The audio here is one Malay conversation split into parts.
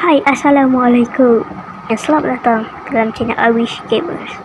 Hai, Assalamualaikum. Selamat datang dalam channel Awish Gamers.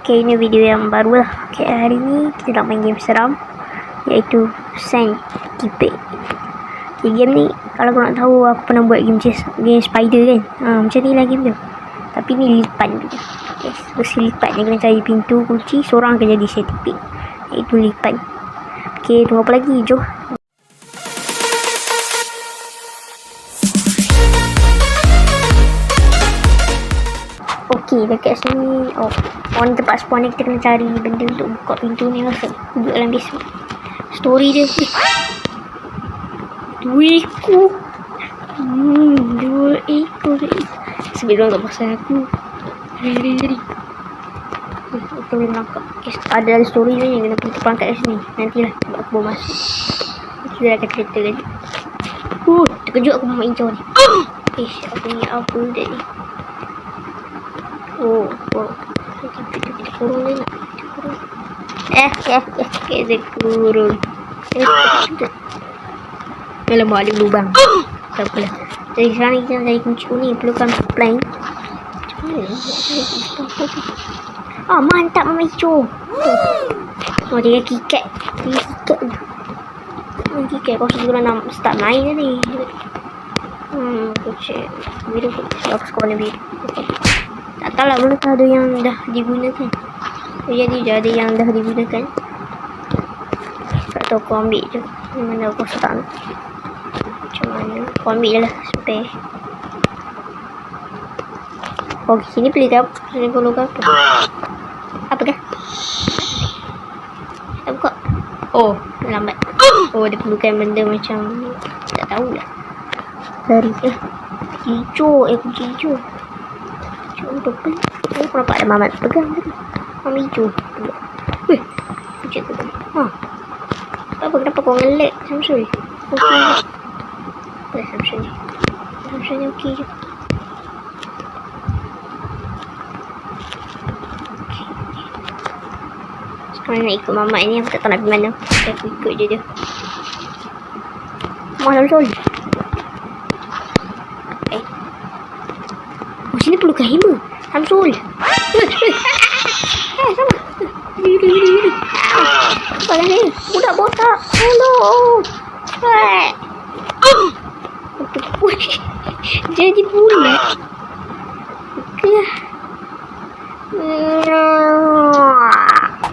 Okay, ini video yang baru lah. Okay, hari ni kita nak main game seram, iaitu Sandipede. Okay, game ni kalau korang nak tahu, aku pernah buat game spider kan. Macam ni lah game tu. Tapi ni lipan je. Okay, terus lipan yang kena cari pintu, kunci, seorang akan jadi Sandipede, iaitu lipan. Okay, tunggu apa lagi? Jom. Okay, dekat sini on tempat spawn ni kita kena cari benda untuk buka pintu ni. Rasa duduk dalam basement. Story dia dua ekor. Dua ekor. Sebelum tak pasal aku Jadi kita boleh melangkap. Okay, ada story ni yang kena kita perangkat kat sini. Nantilah sebab aku baru masuk, kita akan cerita lagi. Terkejut aku main hijau ni. Aku ni apa tadi. Kita kurung ni nak. Kita kurung. Alamak, ada lubang. Tak apalah. Jadi sekarang kita nak cari kunci ni. Perlukan plank. Macam mana nak cari kunci? Mantap Mama Hijau. Dia kikat. Kikat. Kau sudah nak start main tadi. Kunci biru. Aku suka warna biru. Tak tahu lah, belum ada yang dah digunakan. Jadi ada yang dah digunakan. Tak tahu, aku ambil je. Mana aku start. Macam mana? Aku ambil je lah spare. Sini pilih tak? Sini perlu ke apa? Apa ke? Tak buka. Lambat. Dia perlukan benda macam tak tahulah. Dari hijau. Kunci hijau. Purple. Aku nampak ada Mamat pegang tadi. Mama hijau. Pucuk tu. Kenapa kau ngelak Samsul? Okey. Samsul ni okey je. Sekarang nak ikut Mamat ni. Aku tak tahu nak pergi mana. Aku ikut je dia. Samsul. Sini perlukan hima. Samsul. Sama. Apa ni? Budak botak. Hello. Jadi bulat.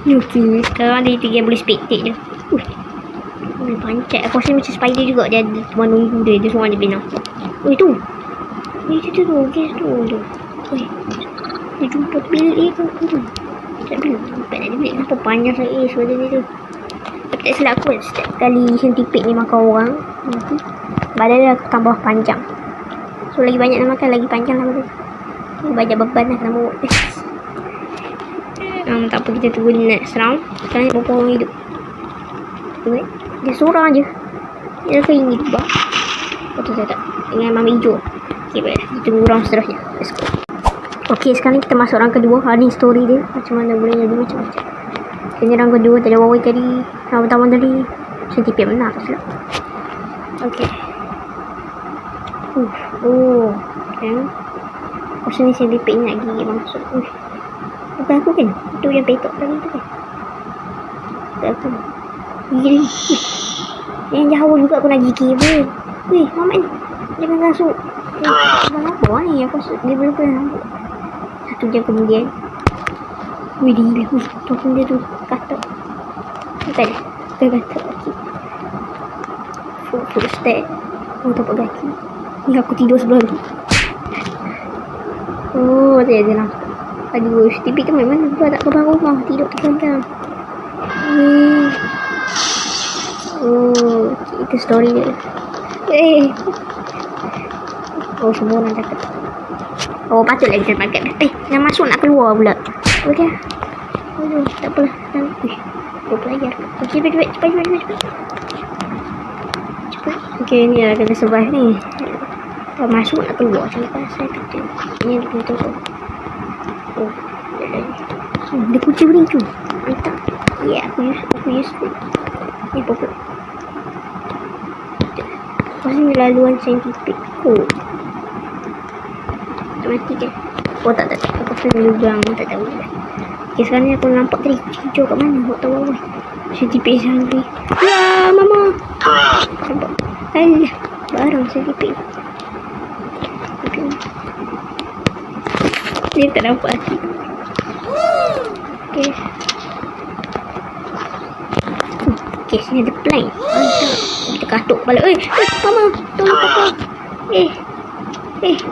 Okey, sekarang dia tinggal boleh spectate je. Boleh pancat. Aku rasa macam spider juga. Dia ada teman nunggu dia. Dia semua ada benang. Tu. Itu tu. Kes tu. Dia jumpa bilik tu. Tak bilik. Nampak nak bilik. Kenapa panjang saya suara dia tu. Tapi tak silap aku. Setiap kali Sandipede ni makan orang, nanti badan dia tambah panjang. So lagi banyak nak makan, lagi panjang lah badan. Banyak beban lah kena bawa. Tak apa, kita tunggu dia next round. Sekarang ni berapa orang hidup. Dia seorang je. Dia rasa ingin juga. Tak. Dengan Mama Hijau. Okay, baik. Kita tunggu round seterusnya. Let's go. Okay, sekarang kita masuk round kedua. Ni story dia. Macam mana boleh jadi macam-macam. Ini round kedua. Tadi awal tadi. Round pertama tadi Sandipede menang. Tak silap. Okay. Okay. Pasal ni Sandipede ni nak gigit masuk. Bukan aku kan? Itu yang petok tadi tu kan? Tak aku. Gigi. Yang jauh juga aku nak gigit pun. Mamat ni. Jangan masuk. Apa ni? Aku rasa dia belum pernah nampak. 1 jam kemudian. Dia gila. Tolong dia tu. Katak. Tak ada. Katak kaki. Full step. Tapak kaki. Ni aku tidur sebelah tu. Dia nampak. Aduh, Sandipede tu memang juga tak keluar rumah. Tidur terkadang. Itu story dia. Semua orang cakap. Patutlah kita pakai. Nak masuk nak keluar pula. Okey. Tak apalah. Aku pelajar. Okey, cepat. Okey, ni lah kena survive ni. Kalau masuk nak keluar. Saya kata. Ini dia punya toko. Dia kunci beri tu. Mantap. Aku use ni pokok. Pasal laluan Sandipede. tak mati kan? Oh tak. Aku kena lubang. Tak tahu lah. Okay, sekarang ni aku nampak tadi kucing hijau kat mana? Aku tahu apa. Centipede sehari. Ya, mama. Nampak. Alah. Barang centipede. Dia tak nampak hati. Okay. Okay, sini ada plank. Mantap. Kita katuk kepala. Mama. Tolong papa.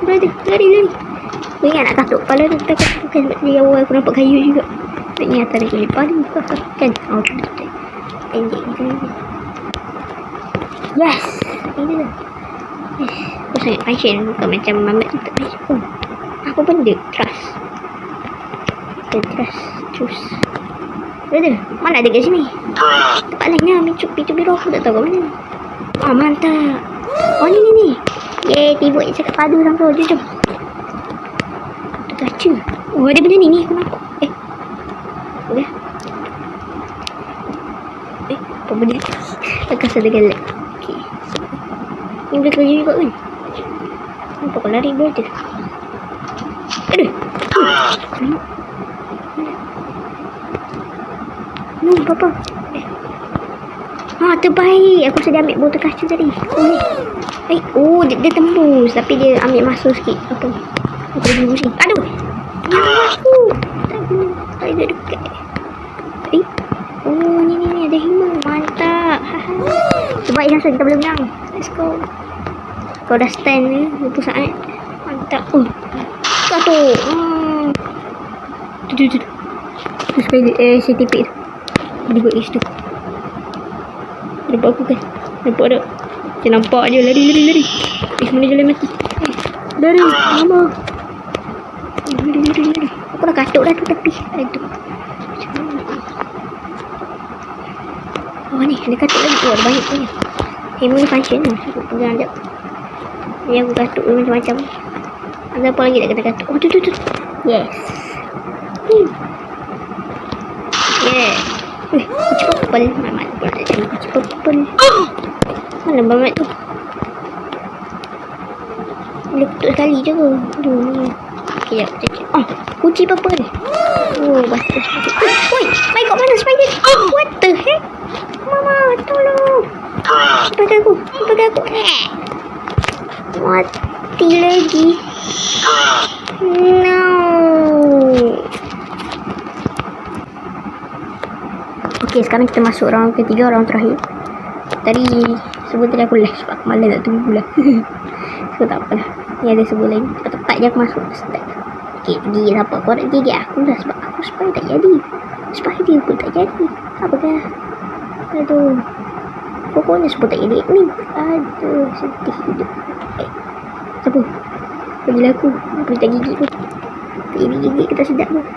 Brother. Lari. Aku ingat nak katuk kepala tu. Kita katukkan sebab dia awal aku nampak kayu juga. Ni atas dia kulit padu. Kan? Oh, betul. Pendek gitu. Yes. Ini dah. Yes. Aku sangat passion. Bukan macam mamat tu tak passion. Oh. Apa benda? Trust. Terus. Brother, mana ada kat sini? Tempat lain lah. Picu biru aku tak tahu kat mana. Oh, mantap. Oh, ni. Yeay, tiba je cakap padu sampai. Jom. Kaca. Oh, ada benda ni. Aku nampak. Boleh. Apa benda? Aku rasa ada galak. Okay. Ni boleh kerja juga kan? Nampak kau lari brother. Aduh. Papa. Terbaik. Aku sudah ambil botol kaca tadi. Oh, dia tembus. Tapi dia ambil masuk sikit. Apa? Aku dah pusing. Aduh. Aku. Tak ada dekat. Oh, ni ada hima. Mantap. Terbaik langsung kita boleh menang. Let's go. Kau dah stand ni 20 saat. Mantap. Satu. Tu. Terus centipede tu. Dia buat is tu. Nampak aku kan? Nampak tak? Saya nampak je. Lari. Mana jalan mati. Lari. Mama. Lari. Aku dah katuk dah tu tepi. Aduh. Oh ni, ada katuk lagi. Oh, ada banyak punya. Hemo ni function lah. Aku pegang sekejap. Ni aku katuk macam-macam. Ada apa lagi nak kena katuk? Oh, tu. Yes. Yeah. Kucing purple. Mamat pun nak cari kucing purple. Mana mamat tu? Boleh kutuk sekali je ke? Aduh ni. Okay, sekejap. Kucing purple. Oh, batu. Oi, my god, mana spider? What the heck? Mama, tolong. Pakai aku. Mati lagi. No. Okay, sekarang kita masuk round ketiga, round terakhir. Tadi aku left sebab aku malas nak tunggu lah. So tak apalah. Ni ada sebuah lagi. Tepat je aku masuk. Start. Okay, pergi siapa kau nak gigit aku dah sebab aku spider tak jadi. Spider pun tak jadi. Apakah? Aduh. Pokoknya semua tak jadi admin. Aduh, sedih hidup. Siapa? Bagilah aku. Aku tak gigit pun. Tak jadi gigit ke tak sedap pun.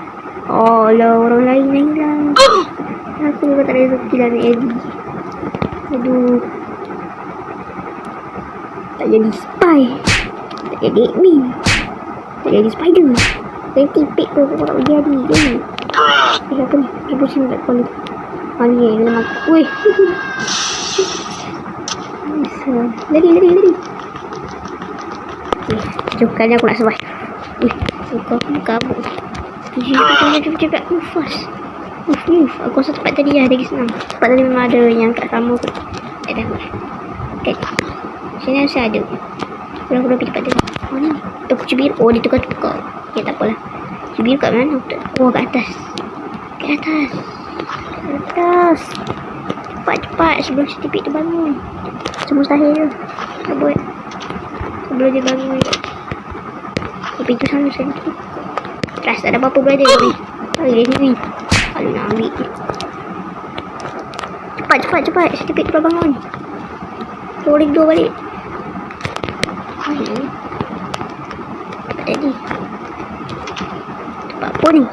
Oh lah, orang lain dah hilang. Aku juga tak ada rezeki lah nak edit. Aduh. Tak jadi spy. Tak jadi admin. Tak jadi spider. Centipede tu aku tak boleh jadi. Apa ni? Dia pusing kat kau ni. Mali yang dia makan. Weh. Lari. Okay. Jom kali aku nak survive. Weh. Aku kabut. Cepat. Move fast. Move. Aku rasa tempat tadi ada lagi senang. Tempat tadi memang ada yang kat sama kot. Tak tahu lah. Okay. Sini rasa ada. Aku dah pergi tempat tadi. Oh ni. Tu kucing biru. Oh dia tukar-tukar. Okay, tak apalah. Kucing biru kat mana? Oh kat atas. Cepat sebelum centipede tu bangun. Semustahil je. Tak buat. Sebelum dia bangun. Pintu sana centipede. Trust tak ada apa-apa brother ni. Dia sendiri. Kalau nak ambil. Cepat. Centipede tu dah bangun. Boleh dua balik. Tempat tadi. Tempat apa ni?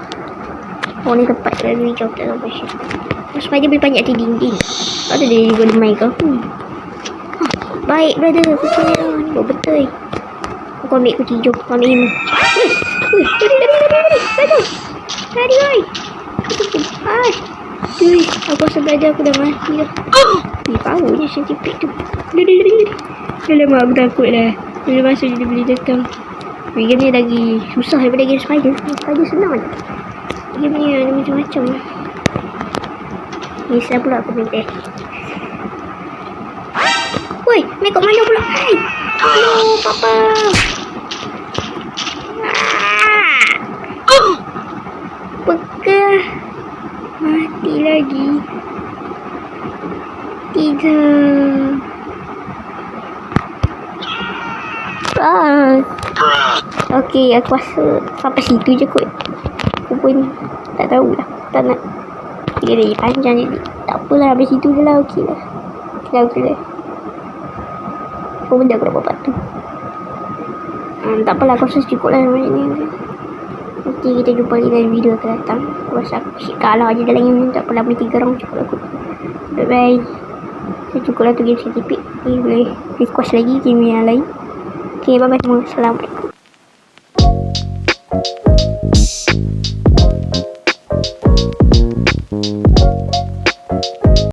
Oh ni tempat lalu hijau. Tak tahu pasal. Spider boleh panjat di dinding. Tak ada dia juga lemai ke aku. Baik brother. Kucing ni ni buat betul. Aku ambil kucing hijau. Aku ambil lima. Wih. Lari. Lari oi. Aku rasa brother aku dah mati dah. Ni power je centipede tu. Lari. Dah lama aku takut lah. Bila masuk dia boleh datang. Game ni lagi susah daripada game spider. Spider senang je. Game ni ada macam-macam. Ni saya pula aku main teh. Woi, main kat mana pula? Hai. Hello, papa. Pekah. Mati lagi. Tidak. Okey, aku rasa sampai situ je kot. Aku pun tak tahulah. Tak nak dia lagi panjang jadi. Tak apalah, habis situ je lah. Okey lah. Okey lah. Apa benda aku nak buat part tu? Tak apalah, aku rasa cukup lah macam ni. Nanti kita jumpa lagi dalam video akan datang. Aku rasa aku kalah je dalam game ni. Tak apalah, main 3 round cukup lah kot. Bye bye. Cukup lah tu game scientific. Okay, boleh request lagi game yang lain. Okay, bye bye semua. Assalamualaikum.